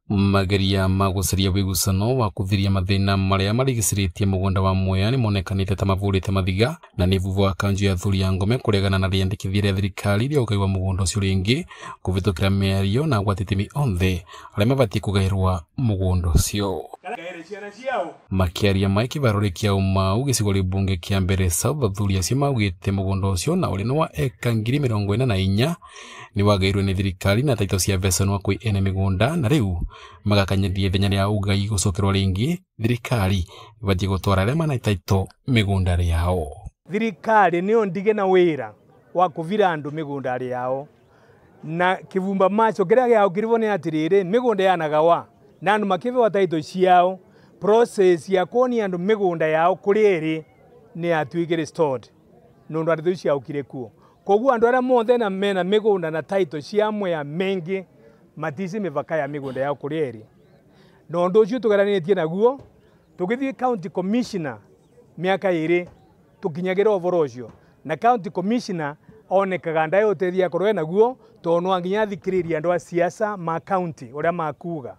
Mageria ma gucaria wigucano wa kuthiria mathina maria marigiciritie mugunda wa Mwea ni monekanite ta mavurite mathiga na ni vuvu wa kaunti ya Thuriangome kuregana na riandikithia ria thirikari ria ugai wa mugunda ucio ringi kuvitukira miario na gwatitimi onthe aria mabatie kugairwa mugunda ucio. Makiaria ma kivaruri kia umau gicigo ria bunge kia mbere South Athuria cio maugite mugunda ucio na uri wa eka 44,000 ni wagairwe ni thirikari na taito cia vesanwa kwi ene migunda na riu magakanyirie thenya ria ugai gucokerwa ringi thirikari ibatie gutwara aria mana taito migunda riao. Thirikari ni ondige na wira wa kuvira andu migunda riao na kivumba macho kiria giao kirivone atiriri migunda yanagawa na andu makivewa taito ciao process ya kuonia andu migunda yao kurieri ni atuigire restored nundu andu ciao kirekuo koguo andu aria monthe na mena migunda na taito cia Mwea mengi matisi mivaka ya migunda yao kurieri no ndu ucio tugaranitie naguo tugithie county commissioner miaka iri tukinyagira ovoro ucio na county commissioner onekaga ndae utethia korwe naguo tono anginya thikiriria andu a siasa ma county uria makuga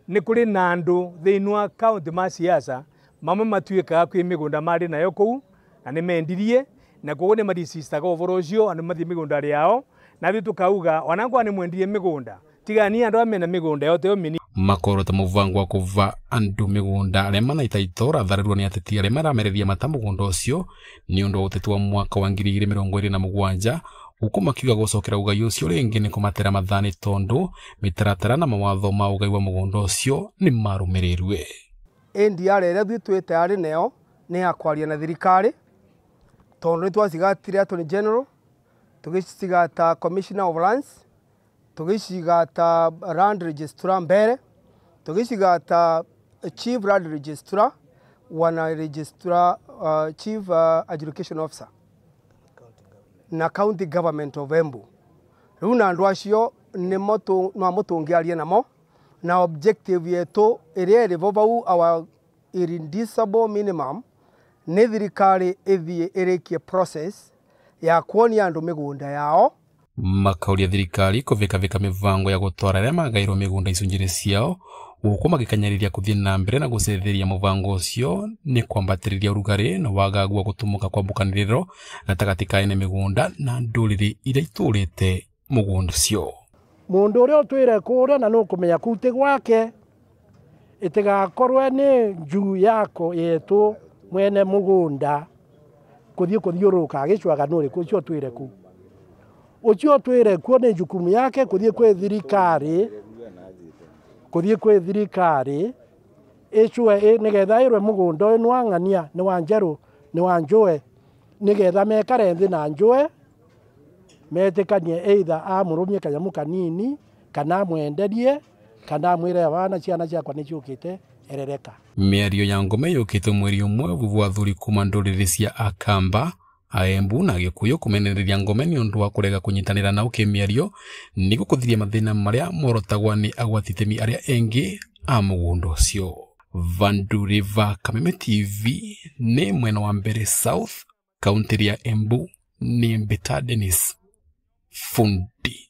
ni kuri na andu theinwa county ma siasa mamwe matuikaga kwi migunda mari nayo kuu na ni mendirie na koguo ni marisistaga ovoro ucio andu mathie migunda riao na thi tukauga wanangwa ni mwendirie migunda tigani andu amena migunda yote mini makoro ta muvango wa kuva andu migunda aria manaita itora tharirwa ni ateti aria maramereria mata mugunda ucio ni undu uteti wa mwaka wa 2027 uko makiuga gucokera ugai ucio ringi ni kumatera mathani tondu mitaratara na mawatho ma ugai wa mugunda ucio ni marumirirwe. NDR ria thitwite ari neo ni akwaria na thirikari tondu ni twasigatire Attorney General tugisigata Commissioner of Lands tugisigata Land Registrar mbere tugisigata Chief Land Registrar wana Registrar Chief Education Officer na County Government of Embu. Runa andu acio ni moto no mutungiaria namo na objective yetu iria rivovau our irreducible minimum ni thirikari ithie irikie process ya kuonia andu migunda yao. Makauria thirikari kuvika mivango ya gutwara aria magairwo migunda icunjire ciao uko magikanyariria kuthie na mbere na gucetheria muvango ucio ni kwambatiriria urugari na wagagu wa gutumuka kwa mbukaniriro gatagati ka ene migunda na nduriri iria iturite mugunda ucio. Mundu uria utwire kuria na no kumenya kuti gwake itigakorwe ni njuu yako yetu mwene mugunda kuthie kuthiuruka agicwaga nuri kucio twire ku ucio twire ku ni jukumu yake kuthie kwe thirikari icwe nigetha irwe mugunda uyu nwang'ania ni wa njeru ni wa njue nigetha mekare nthi na njue metikanie either amurumie kanyamu kanini kana mwenderie kana mwire wana ciana ciakwa ni ciukite erereka. Miario ya Ngome yukite mweri umwe vuvu wa thuri kuma nduriri cia Akamba Aembu na Gikuyu kumenereria Ngome ni undu wa kurega kunyitanira na ukimiario nigo kuthiria mathina maria morotagwa ni agwatitemi aria engi a mugunda ucio. Vanduriva Kameme TV ni mwena wa mbere South County ya Embu ni Mbeta Dennis Fundi.